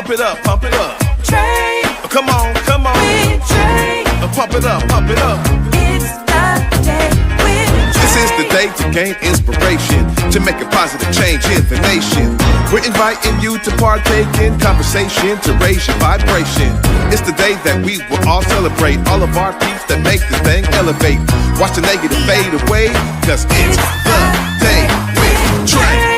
Pump it up, pump it up. Trae. Come on, come on. With Trae. Pump it up, pump it up. It's the day with Trae. This is the day to gain inspiration, to make a positive change in the nation. We're inviting you to partake in conversation, to raise your vibration. It's the day that we will all celebrate all of our peace that make this thing elevate. Watch the negative fade away, cause it's the day with Trae.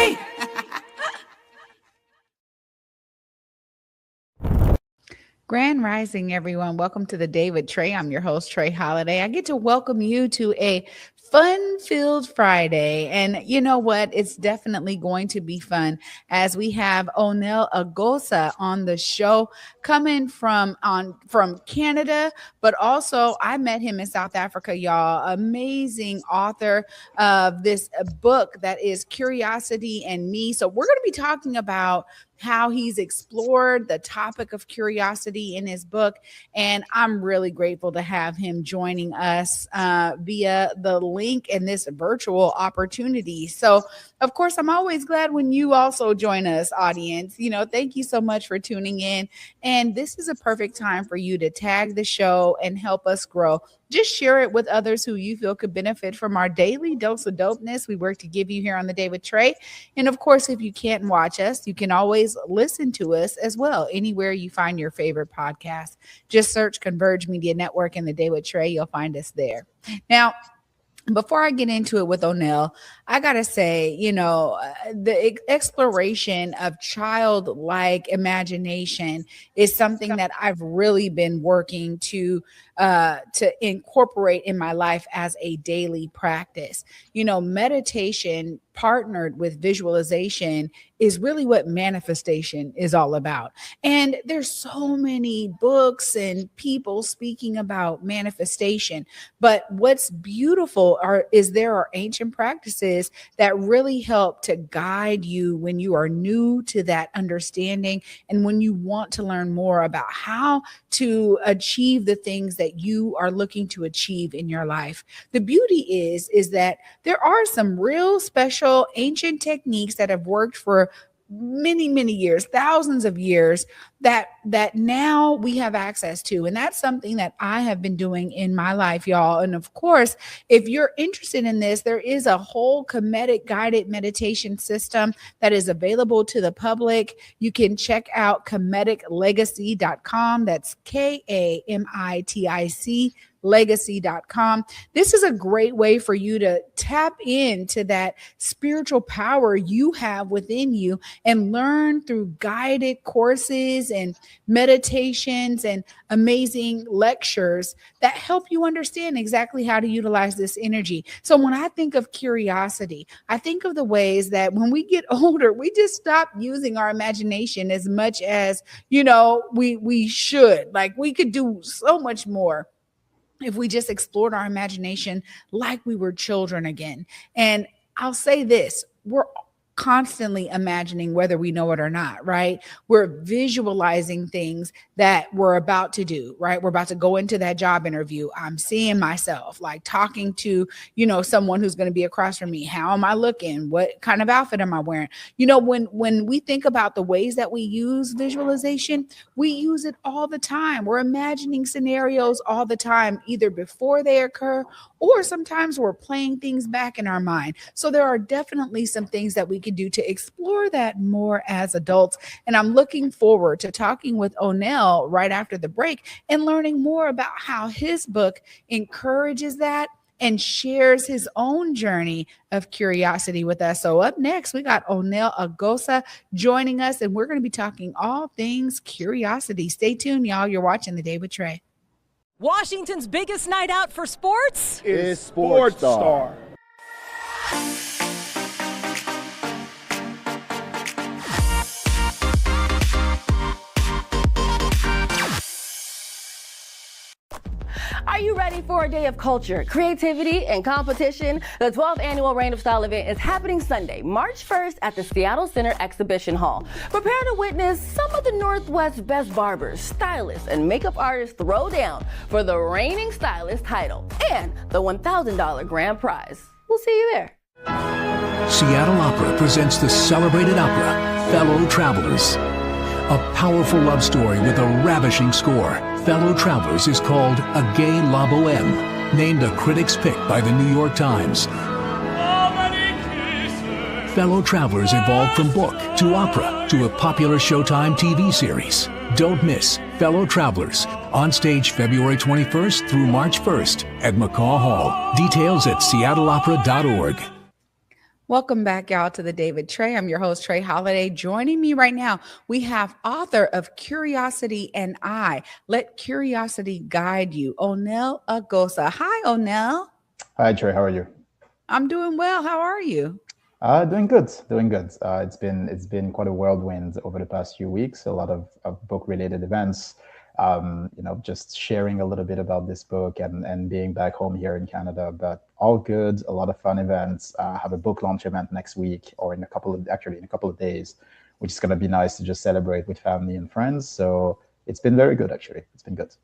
Grand Rising, everyone. Welcome to the Day with Trae. I'm your host, Trae Holiday. I get to welcome you to a fun-filled Friday. And you know what? It's definitely going to be fun as we have O'Nell Agossa on the show, coming from Canada, but also I met him in South Africa, y'all. Amazing author of this book that is Curiosity and Me. So we're going to be talking about how he's explored the topic of curiosity in his book. And I'm really grateful to have him joining us via the link in this virtual opportunity. So, of course, I'm always glad when you also join us, audience. You know, thank you so much for tuning in. And this is a perfect time for you to tag the show and help us grow. Just share it with others who you feel could benefit from our daily dose of dopeness we work to give you here on the Day with Trae. And of course, if you can't watch us, you can always listen to us as well, anywhere you find your favorite podcast. Just search Converge Media Network and the Day with Trae. You'll find us there. Now, before I get into it with O'Nell, I got to say, you know, the exploration of childlike imagination is something that I've really been working to incorporate in my life as a daily practice. You know, meditation partnered with visualization is really what manifestation is all about. And there's so many books and people speaking about manifestation, but what's beautiful is there are ancient practices that really help to guide you when you are new to that understanding and when you want to learn more about how to achieve the things that you are looking to achieve in your life. The beauty is that there are some real special ancient techniques that have worked for many years, thousands of years, that now we have access to. And that's something that I have been doing in my life, y'all. And of course, if you're interested in this, there is a whole Kemetic guided meditation system that is available to the public. You can check out kemeticlegacy.com. That's KAMITIC legacy.com. This is a great way for you to tap into that spiritual power you have within you and learn through guided courses and meditations and amazing lectures that help you understand exactly how to utilize this energy. So when I think of curiosity, I think of the ways that when we get older, we just stop using our imagination as much as, you know, we should. Like, we could do so much more if we just explored our imagination like we were children again. And I'll say this, we're constantly imagining whether we know it or not, right? We're visualizing things that we're about to do, right? We're about to go into that job interview. I'm seeing myself like talking to, you know, someone who's going to be across from me. How am I looking? What kind of outfit am I wearing? You know, when we think about the ways that we use visualization, we use it all the time. We're imagining scenarios all the time, either before they occur or sometimes we're playing things back in our mind. So there are definitely some things that we can do to explore that more as adults. And I'm looking forward to talking with O'Nell right after the break and learning more about how his book encourages that and shares his own journey of curiosity with us. So up next, we got O'Nell Agossa joining us, and we're going to be talking all things curiosity. Stay tuned, y'all. You're watching The Day with Trae. Washington's biggest night out for sports is Sports Star. Are you ready for a day of culture, creativity, and competition? The 12th annual Reign of Style event is happening Sunday, March 1st at the Seattle Center Exhibition Hall. Prepare to witness some of the Northwest's best barbers, stylists, and makeup artists throw down for the reigning stylist title and the $1,000 grand prize. We'll see you there. Seattle Opera presents the celebrated opera, Fellow Travelers. A powerful love story with a ravishing score, Fellow Travelers is called a gay la boheme, named a critic's pick by the New York Times. Fellow Travelers evolved from book to opera to a popular Showtime TV series. Don't miss Fellow Travelers, on stage February 21st through March 1st at McCaw Hall. Details at seattleopera.org. Welcome back, y'all, to the David Trae. I'm your host, Trae Holiday. Joining me right now, we have author of Curiosity and I. Let Curiosity Guide You, O'Nell Agossa. Hi, O'Nell. Hi, Trae. How are you? I'm doing well. How are you? Doing good. It's been quite a whirlwind over the past few weeks. A lot of book-related events. Just sharing a little bit about this book and being back home here in Canada. But all good. A lot of fun events. Have a book launch event next week, or in a couple of days, which is going to be nice to just celebrate with family and friends. So it's been very good, actually. It's been good.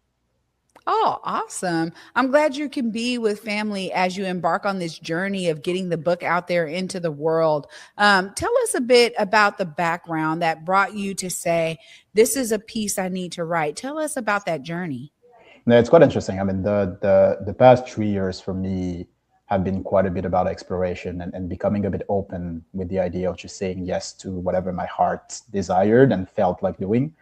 Oh, awesome. I'm glad you can be with family as you embark on this journey of getting the book out there into the world. Tell us a bit about the background that brought you to say, this is a piece I need to write. Tell us about that journey. No, it's quite interesting. I mean, the past 3 years for me have been quite a bit about exploration and becoming a bit open with the idea of just saying yes to whatever my heart desired and felt like doing.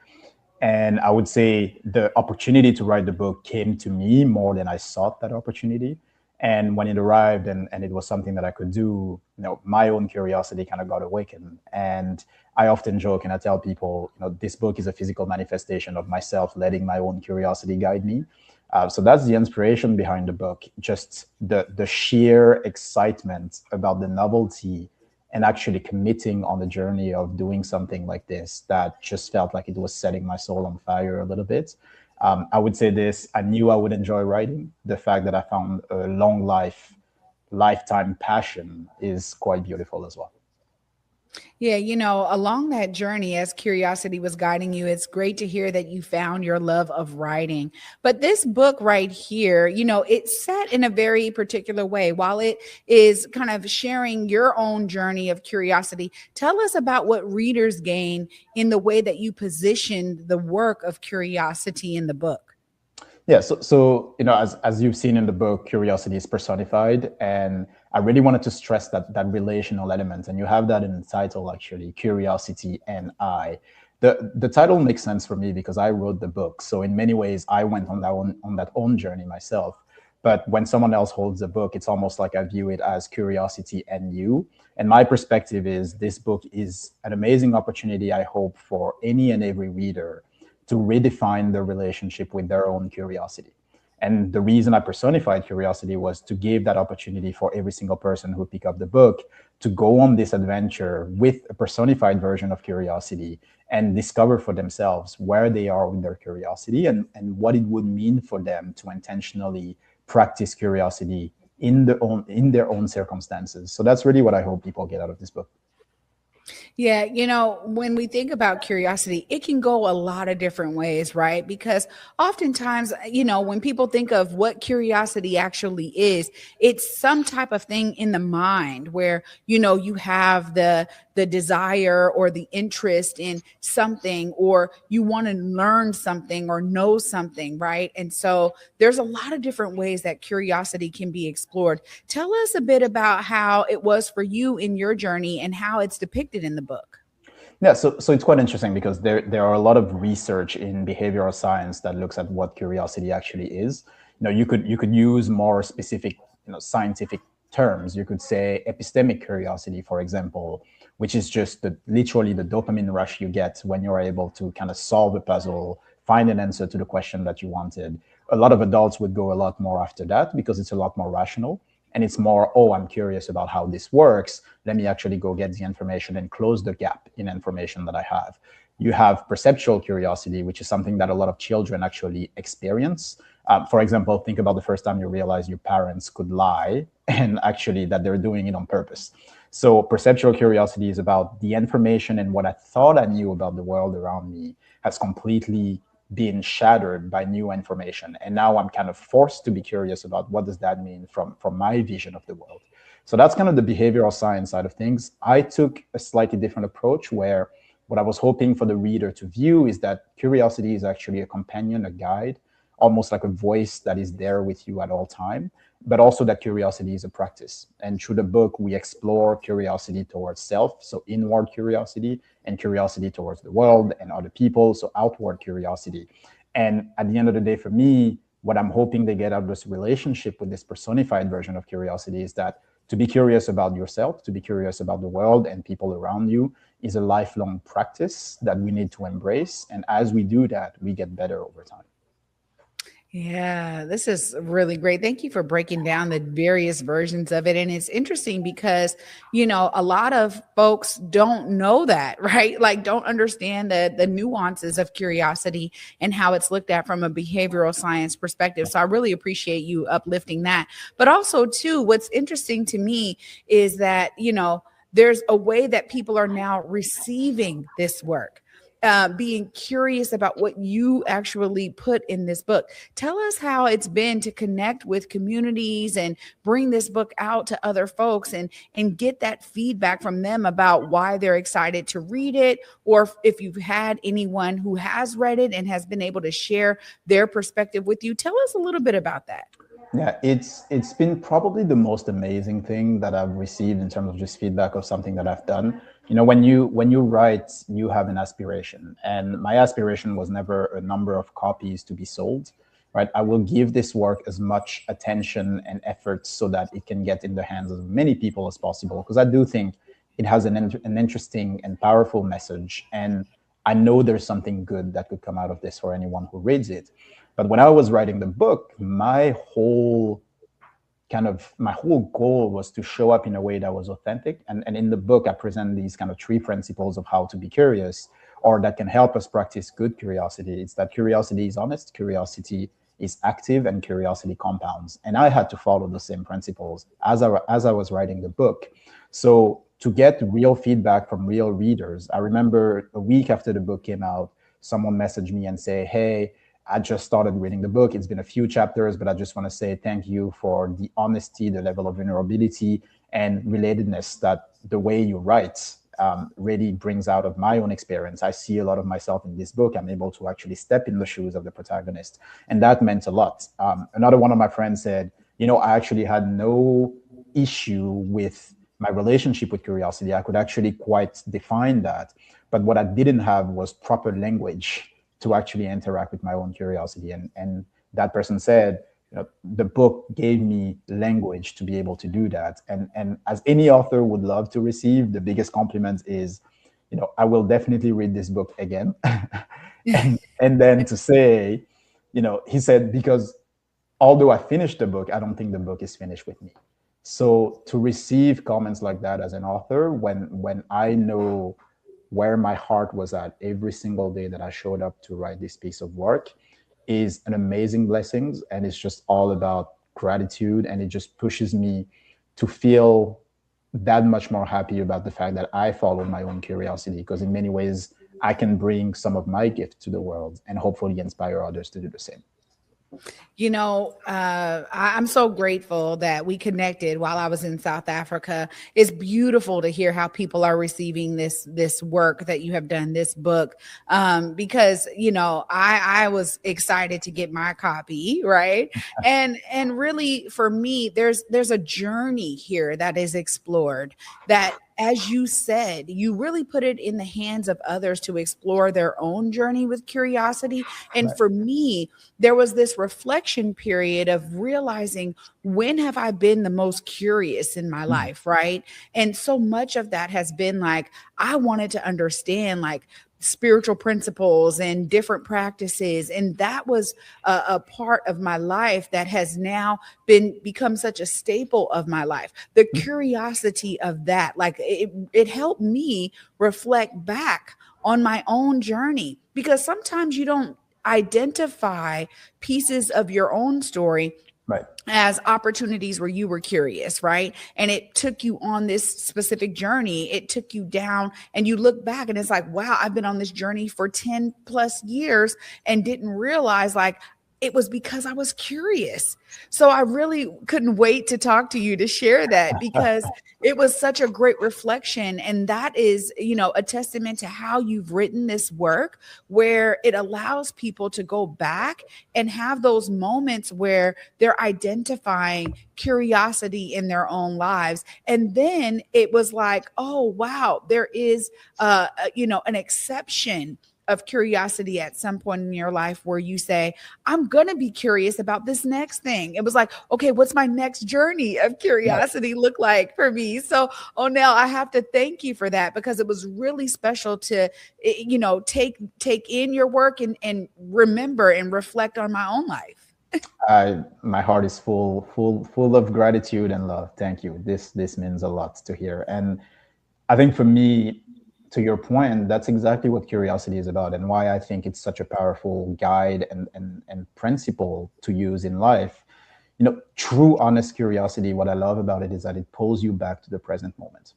And I would say the opportunity to write the book came to me more than I sought that opportunity. And when it arrived and it was something that I could do, my own curiosity kind of got awakened. And I often joke and I tell people, this book is a physical manifestation of myself letting my own curiosity guide me. So that's the inspiration behind the book, just the sheer excitement about the novelty and actually committing on the journey of doing something like this that just felt like it was setting my soul on fire a little bit. I would say this, I knew I would enjoy writing. The fact that I found a lifetime passion is quite beautiful as well. Yeah, along that journey, as curiosity was guiding you, it's great to hear that you found your love of writing. But this book right here, it's set in a very particular way. While it is kind of sharing your own journey of curiosity, tell us about what readers gain in the way that you positioned the work of curiosity in the book. Yeah, so as you've seen in the book, curiosity is personified, and I really wanted to stress that relational element, and you have that in the title, actually, Curiosity and I. The title makes sense for me because I wrote the book, so in many ways I went on that own journey myself. But when someone else holds the book, it's almost like I view it as curiosity and you. And my perspective is this book is an amazing opportunity, I hope, for any and every reader to redefine their relationship with their own curiosity. And the reason I personified curiosity was to give that opportunity for every single person who pick up the book to go on this adventure with a personified version of curiosity and discover for themselves where they are with their curiosity and what it would mean for them to intentionally practice curiosity in their own circumstances. So that's really what I hope people get out of this book. Yeah, when we think about curiosity, it can go a lot of different ways, right? Because oftentimes, when people think of what curiosity actually is, it's some type of thing in the mind where, you have the desire or the interest in something, or you want to learn something or know something, right? And so there's a lot of different ways that curiosity can be explored. Tell us a bit about how it was for you in your journey and how it's depicted in the book. Yeah, so it's quite interesting because there are a lot of research in behavioral science that looks at what curiosity actually is. You could use more specific, scientific terms. You could say epistemic curiosity, for example, which is just literally the dopamine rush you get when you're able to kind of solve a puzzle, find an answer to the question that you wanted. A lot of adults would go a lot more after that because it's a lot more rational. And it's more, I'm curious about how this works. Let me actually go get the information and close the gap in information that I have. You have perceptual curiosity, which is something that a lot of children actually experience. For example, think about the first time you realize your parents could lie and actually that they're doing it on purpose. So perceptual curiosity is about the information, and what I thought I knew about the world around me has completely been shattered by new information. And now I'm kind of forced to be curious about what does that mean from my vision of the world. So that's kind of the behavioral science side of things. I took a slightly different approach where what I was hoping for the reader to view is that curiosity is actually a companion, a guide, almost like a voice that is there with you at all time, but also that curiosity is a practice. And through the book, we explore curiosity towards self, so inward curiosity, and curiosity towards the world and other people, so outward curiosity. And at the end of the day, for me, what I'm hoping they get out of this relationship with this personified version of curiosity is that to be curious about yourself, to be curious about the world and people around you is a lifelong practice that we need to embrace. And as we do that, we get better over time. Yeah, this is really great. Thank you for breaking down the various versions of it. And it's interesting because, a lot of folks don't know that, right? Like don't understand the nuances of curiosity and how it's looked at from a behavioral science perspective. So I really appreciate you uplifting that. But also too, what's interesting to me is that, there's a way that people are now receiving this work. Being curious about what you actually put in this book. Tell us how it's been to connect with communities and bring this book out to other folks and get that feedback from them about why they're excited to read it, or if you've had anyone who has read it and has been able to share their perspective with you. Tell us a little bit about that. Yeah, it's been probably the most amazing thing that I've received in terms of just feedback of something that I've done. When you write, you have an aspiration, and my aspiration was never a number of copies to be sold, right? I will give this work as much attention and effort so that it can get in the hands of many people as possible, because I do think it has an interesting and powerful message, and I know there's something good that could come out of this for anyone who reads it. But when I was writing the book, my whole goal was to show up in a way that was authentic. And in the book, I present these kind of 3 principles of how to be curious, or that can help us practice good curiosity. It's that curiosity is honest, curiosity is active, and curiosity compounds. And I had to follow the same principles as I was writing the book. So to get real feedback from real readers, I remember a week after the book came out, someone messaged me and say, "Hey, I just started reading the book. It's been a few chapters, but I just want to say thank you for the honesty, the level of vulnerability and relatedness that the way you write really brings out of my own experience. I see a lot of myself in this book. I'm able to actually step in the shoes of the protagonist." And that meant a lot. Another one of my friends said, I actually had no issue with my relationship with curiosity. I could actually quite define that. But what I didn't have was proper language to actually interact with my own curiosity. And that person said, the book gave me language to be able to do that. And as any author would love to receive, the biggest compliment is, I will definitely read this book again. and then to say, he said, because although I finished the book, I don't think the book is finished with me. So to receive comments like that as an author, when I know where my heart was at every single day that I showed up to write this piece of work, is an amazing blessing. And it's just all about gratitude. And it just pushes me to feel that much more happy about the fact that I followed my own curiosity, because in many ways I can bring some of my gift to the world and hopefully inspire others to do the same. I'm so grateful that we connected while I was in South Africa. It's beautiful to hear how people are receiving this work that you have done, this book, because, I was excited to get my copy, right? And really, for me, there's a journey here that is explored that, as you said, you really put it in the hands of others to explore their own journey with curiosity. And right. For me, there was this reflection period of realizing, when have I been the most curious in my life, right? And so much of that has been like, I wanted to understand like spiritual principles and different practices. And that was a part of my life that has now become such a staple of my life. The curiosity of that, like it helped me reflect back on my own journey, because sometimes you don't identify pieces of your own story right. as opportunities where you were curious, right? And it took you on this specific journey. It took you down, and you look back and it's like, wow, I've been on this journey for 10 plus years and didn't realize like it was because I was curious. So I really couldn't wait to talk to you to share that, because it was such a great reflection. And that is, a testament to how you've written this work, where it allows people to go back and have those moments where they're identifying curiosity in their own lives. And then it was like, oh, wow, there is, an exception of curiosity at some point in your life where you say, I'm going to be curious about this next thing. It was like, okay, what's my next journey of curiosity look like for me? So, O'Nell, I have to thank you for that, because it was really special to, take in your work and remember and reflect on my own life. My heart is full of gratitude and love. Thank you. This means a lot to hear. And I think for me, to your point, that's exactly what curiosity is about, and why I think it's such a powerful guide and principle to use in life. True, honest curiosity, what I love about it is that it pulls you back to the present moment.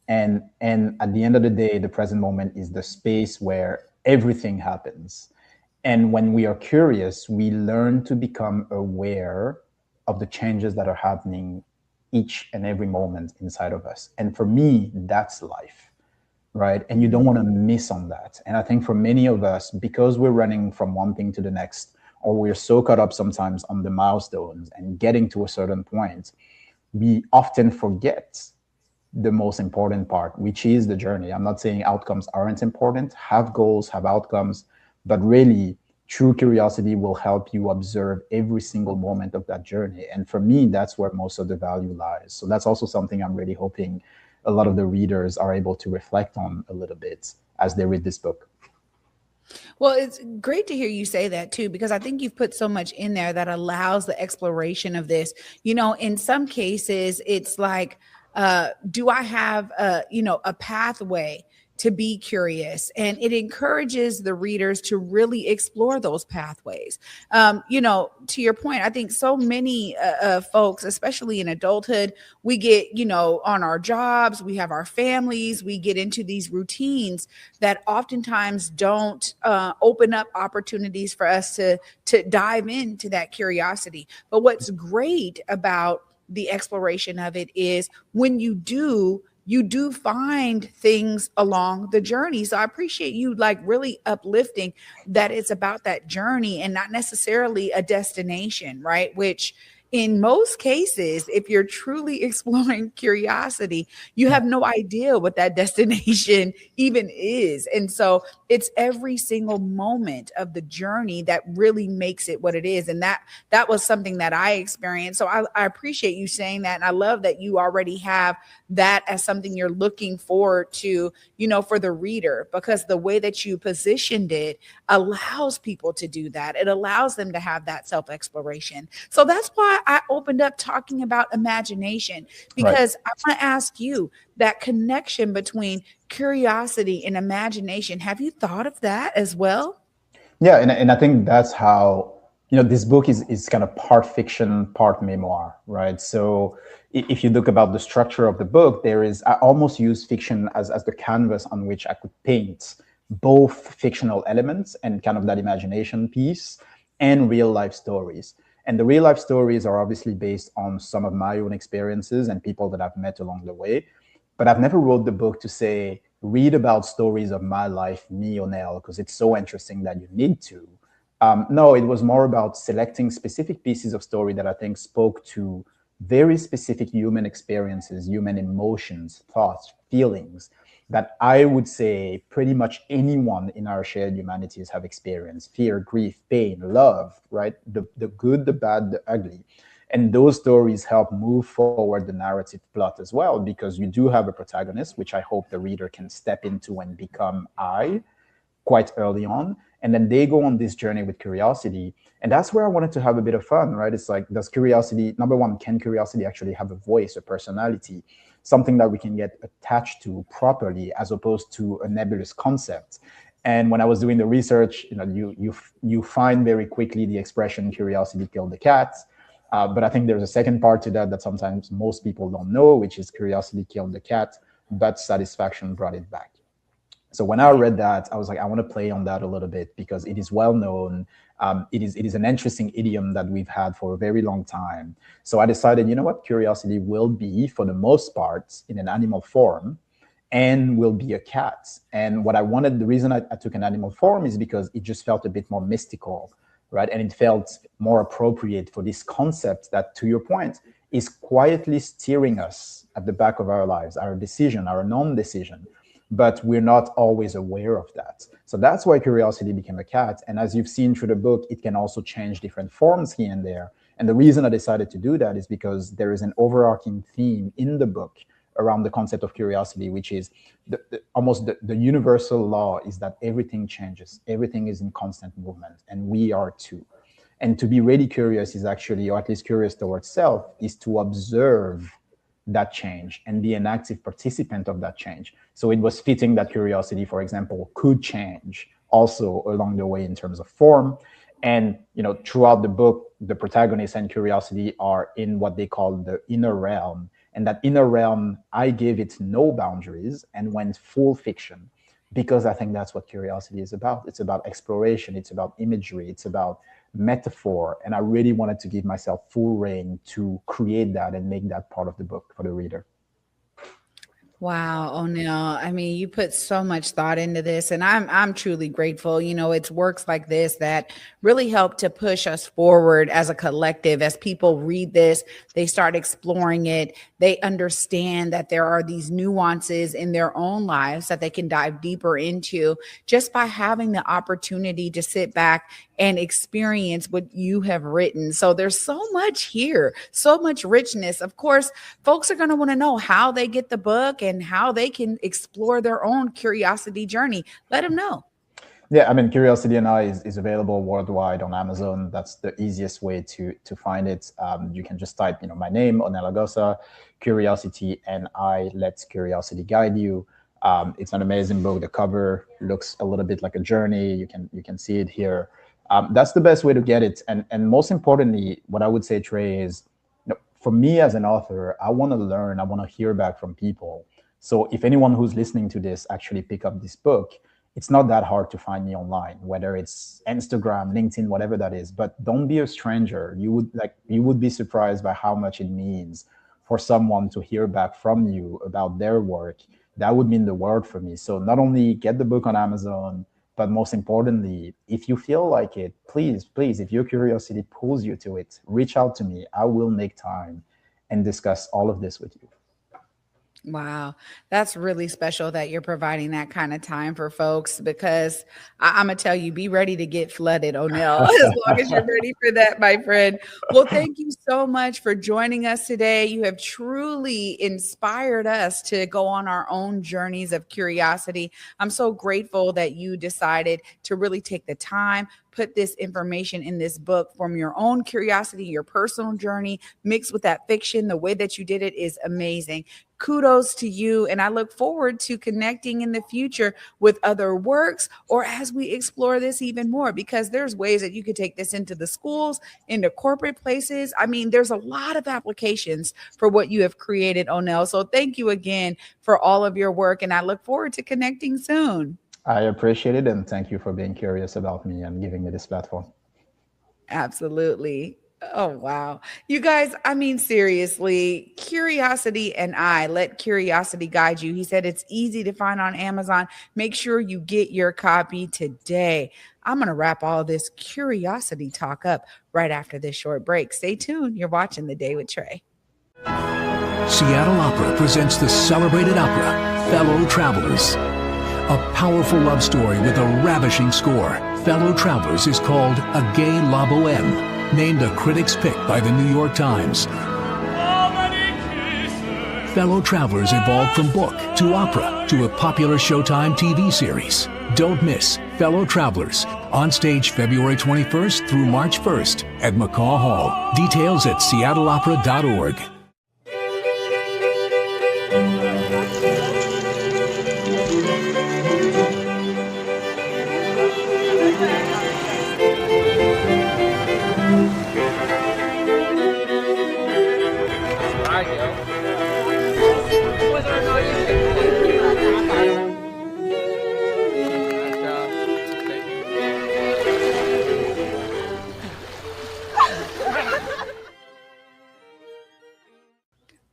And at the end of the day, the present moment is the space where everything happens. And when we are curious, we learn to become aware of the changes that are happening each and every moment inside of us. And for me, that's life. Right. And you don't want to miss on that. And I think for many of us, because we're running from one thing to the next, or we're so caught up sometimes on the milestones and getting to a certain point, we often forget the most important part, which is the journey. I'm not saying outcomes aren't important. Have goals, have outcomes, but really true curiosity will help you observe every single moment of that journey. And for me, that's where most of the value lies. So that's also something I'm really hoping a lot of the readers are able to reflect on a little bit as they read this book. Well, it's great to hear you say that too, because I think you've put so much in there that allows the exploration of this. In some cases, it's like, do I have a pathway to be curious? And it encourages the readers to really explore those pathways. To your point, I think so many folks, especially in adulthood, we get, on our jobs, we have our families, we get into these routines that oftentimes don't open up opportunities for us to dive into that curiosity. But what's great about the exploration of it is when you do find things along the journey. So I appreciate you really uplifting that it's about that journey and not necessarily a destination, right? Which in most cases, if you're truly exploring curiosity, you have no idea what that destination even is. And so it's every single moment of the journey that really makes it what it is. And that was something that I experienced. So I appreciate you saying that. And I love that you already have that as something you're looking forward to, for the reader, because the way that you positioned it allows people to do that. It allows them to have that self-exploration. So that's why I opened up talking about imagination, because I want to ask you that connection between curiosity and imagination. Have you thought of that as well? Yeah, and I think that's how, this book is kind of part fiction, part memoir, right? So if you look about the structure of the book, I almost use fiction as the canvas on which I could paint both fictional elements and kind of that imagination piece and real life stories. And the real life stories are obviously based on some of my own experiences and people that I've met along the way. But I've never wrote the book to say, read about stories of my life, me, O'Nell, because it's so interesting that you need to. No, it was more about selecting specific pieces of story that I think spoke to very specific human experiences, human emotions, thoughts, feelings that I would say pretty much anyone in our shared humanities have experienced: fear, grief, pain, love, right? The good, the bad, the ugly. And those stories help move forward the narrative plot as well, because you do have a protagonist, which I hope the reader can step into and become I quite early on. And then they go on this journey with curiosity. And that's where I wanted to have a bit of fun, right? It's like, does curiosity, number one, can curiosity actually have a voice, a personality, something that we can get attached to properly, as opposed to a nebulous concept? And when I was doing the research, you find very quickly the expression "curiosity killed the cat." But I think there's a second part to that sometimes most people don't know, which is curiosity killed the cat, but satisfaction brought it back. So when I read that, I was like, I want to play on that a little bit because it is well known. It is an interesting idiom that we've had for a very long time. So I decided, you know what, curiosity will be, for the most part, in an animal form, and will be a cat. And what I wanted, the reason I took an animal form is because it just felt a bit more mystical, right? And it felt more appropriate for this concept that, to your point, is quietly steering us at the back of our lives, our decision, our non-decision, but we're not always aware of that. So that's why curiosity became a cat. And as you've seen through the book, it can also change different forms here and there. And the reason I decided to do that is because there is an overarching theme in the book around the concept of curiosity, which is almost the universal law is that everything changes. Everything is in constant movement, and we are too. And to be really curious is actually, or at least curious towards self, is to observe that change and be an active participant of that change. So it was fitting that curiosity, for example, could change also along the way in terms of form. And throughout the book, the protagonist and curiosity are in what they call the inner realm. And that inner realm, I gave it no boundaries and went full fiction, because I think that's what curiosity is about. It's about exploration. It's about imagery. It's about metaphor. And I really wanted to give myself full reign to create that and make that part of the book for the reader. Wow, O'Nell. I mean, you put so much thought into this, and I'm truly grateful. It's works like this that really help to push us forward as a collective. As people read this, they start exploring it. They understand that there are these nuances in their own lives that they can dive deeper into just by having the opportunity to sit back and experience what you have written. So there's so much here, so much richness. Of course, folks are going to want to know how they get the book and how they can explore their own curiosity journey. Let them know. Yeah, I mean, Curiosity and I is available worldwide on Amazon. That's the easiest way to find it. You can just type, my name, O'Nell Agossa, Curiosity, and I, let curiosity guide you. It's an amazing book. The cover looks a little bit like a journey. You can see it here. That's the best way to get it. And most importantly, what I would say, Trae, is for me as an author, I want to learn. I want to hear back from people. So if anyone who's listening to this actually pick up this book, it's not that hard to find me online, whether it's Instagram, LinkedIn, whatever that is. But don't be a stranger. You would be surprised by how much it means for someone to hear back from you about their work. That would mean the world for me. So not only get the book on Amazon, but most importantly, if you feel like it, please, if your curiosity pulls you to it, reach out to me. I will make time and discuss all of this with you. Wow, that's really special that you're providing that kind of time for folks, because I'm going to tell you, be ready to get flooded, O'Nell, as long as you're ready for that, my friend. Well, thank you so much for joining us today. You have truly inspired us to go on our own journeys of curiosity. I'm so grateful that you decided to really take the time, put this information in this book from your own curiosity, your personal journey, mixed with that fiction. The way that you did it is amazing. Kudos to you. And I look forward to connecting in the future with other works, or as we explore this even more, because there's ways that you could take this into the schools, into corporate places. I mean, there's a lot of applications for what you have created, O'Nell. So thank you again for all of your work. And I look forward to connecting soon. I appreciate it. And thank you for being curious about me and giving me this platform. Absolutely. Oh, wow. You guys, I mean, seriously, Curiosity and I, let curiosity guide you. He said it's easy to find on Amazon. Make sure you get your copy today. I'm going to wrap all this curiosity talk up right after this short break. Stay tuned. You're watching The Day with Trae. Seattle Opera presents the celebrated opera, Fellow Travelers. A powerful love story with a ravishing score, Fellow Travelers is called A Gay La Boheme, named a critic's pick by the New York Times. Fellow Travelers evolved from book to opera to a popular Showtime TV series. Don't miss Fellow Travelers, on stage February 21st through March 1st at McCaw Hall. Details at seattleopera.org.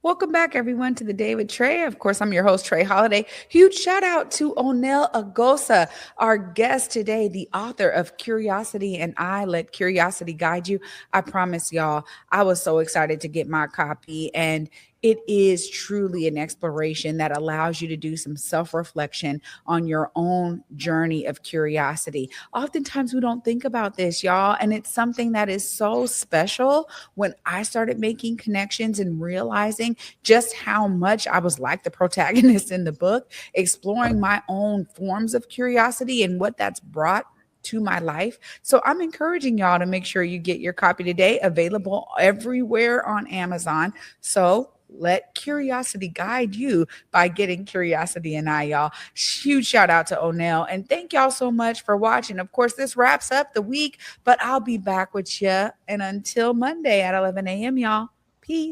Welcome back, everyone, to the Day with Trae. Of course, I'm your host, Trae Holiday. Huge shout out to O'Nell Agossa, our guest today, the author of Curiosity and I Let Curiosity Guide You. I promise y'all, I was so excited to get my copy, and it is truly an exploration that allows you to do some self reflection on your own journey of curiosity. Oftentimes, we don't think about this, y'all, and it's something that is so special. When I started making connections and realizing just how much I was like the protagonist in the book, exploring my own forms of curiosity and what that's brought to my life. So I'm encouraging y'all to make sure you get your copy today, available everywhere on Amazon. So let curiosity guide you by getting Curiosity and I, y'all. Huge shout out to O'Nell. And thank y'all so much for watching. Of course, this wraps up the week, but I'll be back with you. And until Monday at 11 a.m., y'all. Peace.